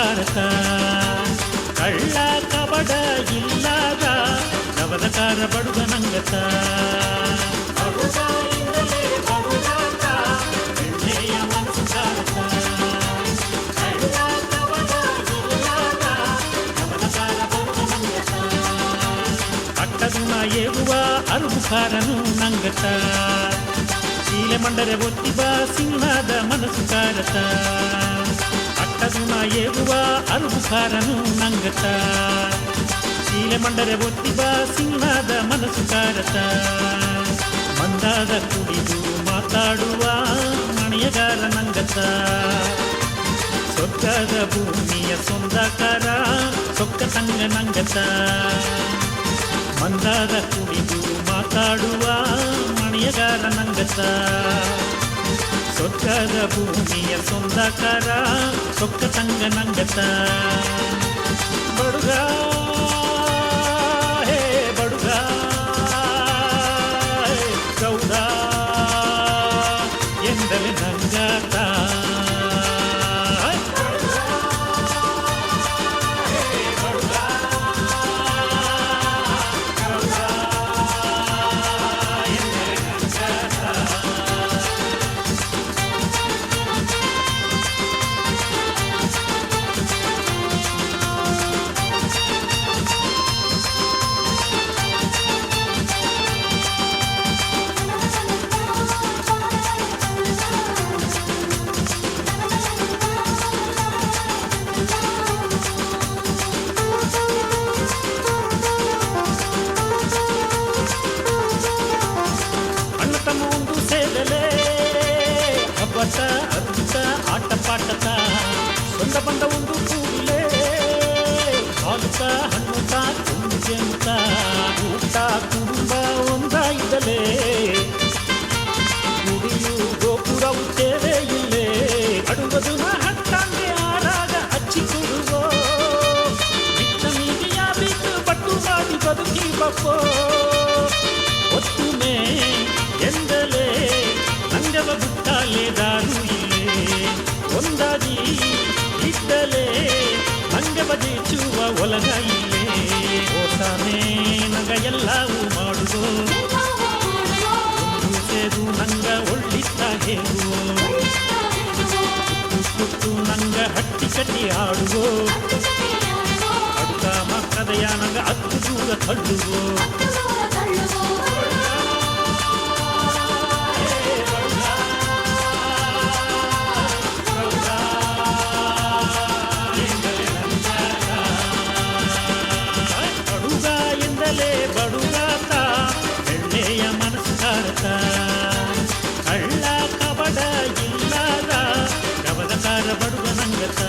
ಸಾರತ ಕಳ್ಳ ಕಬಡ ಇಲ್ಲದ ನವದಕಾರ ಬಡುಗ ನಂಗತ ಏಗುವ ಅರುಬುಕಾರನು ನಂಗತ ಶೀಲೆ ಮಂಡರೆ ಒತ್ತಿಬ ಸಿಂಹದ ಮನಸ್ಸು ಕಾರತ ಅಟ್ಟಗುಣ ಏಗುವ ಅರುಬುಕಾರನು ನಂಗತ ಶೀಲೆ ಮಂಡರೆ ಒತ್ತಿಬ ಸಿಂಹದ ಮನಸ್ಸು ಕಾರತ ಮಂದಾದ ಕುಡಿದು ಮಾತಾಡುವ ಮಣಿಯಗಾರ ನಂಗತ ಸ್ವರ್ಗದ ಭೂಮಿಯ ಸೊಂದಕಾರ ಸೊಕ್ಕ ಸಂಗ ನಂಗತ ಮಂದಾದ ಕುಡಿದು ಮಾತಾಡುವ ಮಣಿಯಗಾರ ನಂಗತ ಸ್ವರ್ಗದ ಭೂಮಿಯ ಸೊಂದಕಾರ ಸೊಕ್ಕ ಸಂಗ ನಂಗತ ಬಡುಗ ಹೇ ಬಡುಗ ಗೌಡ ಎಂದರೆ ನಂಗತ ಅದ್ಭುತ ಆಟ ಪಾಠತ ಸೊಂದ ಬಂದ ಒಂದು ಕೂಡಲೇ ಹಾಲುತ ಹಣ್ಣುತ ಕುಂಜೆಂತ ಊಟ ಕುಟುಂಬ ಒಂದಾಯಿದಲೇ ಗುಡಿಯು ಗೋಪುರವು ತೇರೆ ಇಲ್ಲೇ ಅಡುವುದು ಹಟ್ಟಾಂಗೆ ಆರಾಗ ಹಚ್ಚಿ ಕೊಡುವೋ ಬಿಟ್ಟ ಮೀದಿಯ ಬಿಟ್ಟು ಪಟ್ಟು ಮಾಡಿ ಬದುಕಿ ಬಪ್ಪೋ ಒತ್ತುಮೆ ಎಂದಲೇ ನಂಗವ ಬುಟ್ಟಾಲೆ ದಾರು ಇಲ್ಲೇ ಒಂದಾಗಿ ಇದ್ದಲೇ ನಂಗವ ಜೀಚುವ ಒಲಗ ಇಲ್ಲೇ ಓತಾನೆ ನಗ ಎಲ್ಲವೂ ಮಾಡುವುದು ಒಂದು ಸೇದು ನಂಗ ಒಳ್ಳಿತ್ತ ಹೇಗುವೋ ತುತ್ತು ನಂಗ ಹಟ್ಟಿ ಕಟ್ಟಿ ಆಡುವೋ ಅಡುಕ ಮಕ್ಕದಯ ನಂಗ ಹತ್ತು ದೂರ ತಳ್ಳುವೋ ಬಡುಗಾತ ಎಳ್ಳೆಯ ಮನಸ್ಸು ಕಾರತ ಕಳ್ಳ ಕಬಡ ಇಲ್ಲದ ಗವದಕಾರ ಬಡುಗ ನಂಗತ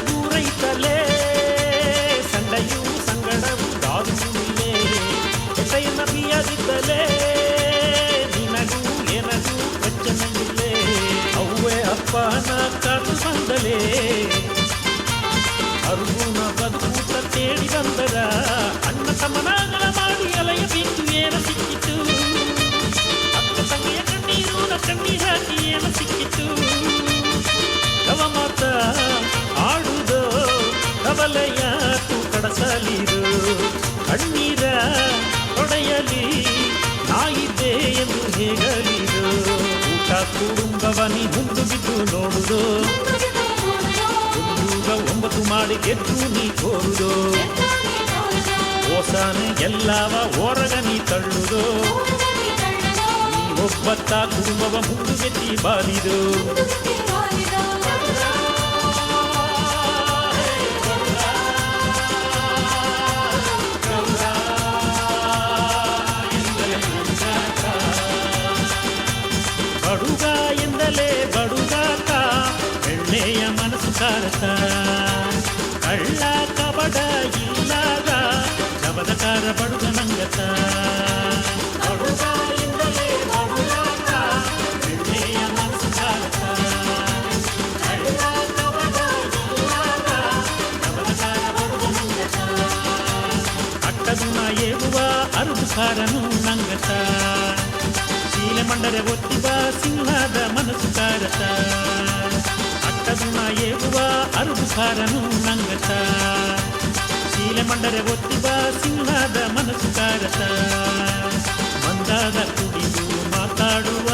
ದೂರೈತಲೇ ಸಂಡೆಯೂ ಸಂಗಡವು ದಾರುವುದಿಲ್ಲೇ ಎಸೆಯ ನಬಿಯಾಗಿದ್ದಲೇ ನಿನಗೂ ಏನಗೂ ಪ್ರಚನೆಯಿಲ್ಲೇ ಅವ್ವೆ ಅಪ್ಪನ ಕಾದು ಬಂದಲೇ ಅರುಗುನ ಬದುಕೂತ ತೇಡಿ ಬಂದರ ಅಣ್ಣ ತಮ್ಮನಾಗಳ ಮಾಡಿ ಅಲೆಯ ಬಿಟ್ಟು ಏನ ಸಿಕ್ಕಿತು ಅಕ್ಕ ತಂಗಿಯ ಕಣ್ಣೀರು ಕಣ್ಣೀರ್ ಹಾಕಿ ಏನ ಸಿಕ್ಕಿತು ಗವ ಮಾತ ಆಡುದೋ ಕವಲೆಯ ಕಡಸಲಿದು ಕಣ್ಣೀರ ತೊಡೆಯಲಿ ನಾಯಿದ್ದೆ ಎಂದು ಹೇಗಲಿದು ಊಟ ಕುಟುಂಬವನಿ ಮುಂದು ಬಿದ್ದು ನೋಡುದು ಒಂದೂಗ 9 ಮಾಡಿ ಗೆದ್ದು ನೀ ಕೋರುದು ಓಸಾನೆ ಎಲ್ಲವ ಹೊರಗ ನೀ ತಳ್ಳುದು ನೀ ಒಬ್ಬತ್ತ ಕುಟುಂಬವ ಮುಂದು ಗೆದ್ದಿ ಬಾರಿದು ಸಂಸ್ಕಾರತ ಕಳ್ಳ ಕಬಡ ಇಲ್ಲದ ಜಬದಕಾರ ಬಡುಗ ನಂಗತ ಬಡುಗ ಎಂದರೆ ಬಡುಗಾಟ ಬೆಳ್ಳೆಯ ಸಂಸ್ಕಾರತ ಕಳ್ಳ ಕಬಡ ಇಲ್ಲದ ಜಬದಕಾರ ಬಡುಗ ನಂಗತ ಅಟ್ಟಗುಣ ಏಗುವ ಅರುದುಕಾರನು ನಂಗತ ಶೀಲೆ ಮಂಡರೆ ಒತ್ತಿವ ಸಿಂಹದ ಮನಸ್ಸು ಕಾರತ ಅಟ್ಟಗುಣ ಏಗುವ ಅರುದುಕಾರನು ನಂಗತ ಶೀಲೆ ಮಂಡರೆ ಒತ್ತಿವ ಸಿಂಹದ ಮನಸ್ಸು ಕಾರತ ಮಂದಾದ ಕುಡಿದು ಮಾತಾಡುವ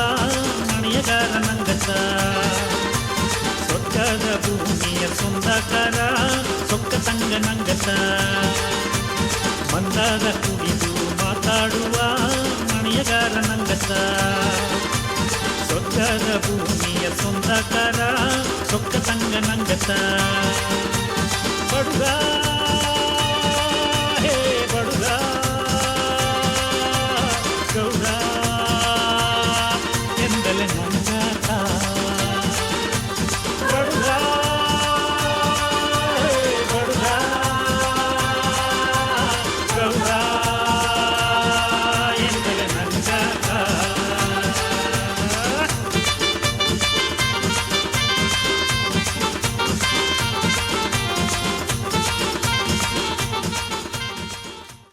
ಮಣಿಯಗಾರ ನಂಗತ ಸ್ವರ್ಗದ ಭೂಮಿಯ ಸೊಂದಕಾರ ಸೊಕ್ಕ ತಂಗ ನಂಗತ ಮಂದಾದ ಕುಡಿದು ಮಾತಾಡುವ ಮಣಿಯಗಾರ ನಂಗತ ಸ್ವರ್ಗದ ಭೂಮಿಯ ಸೊಂದಕಾರ ಸೊಕ್ಕ ತಂಗ ನಂಗತ ಬಡುಗ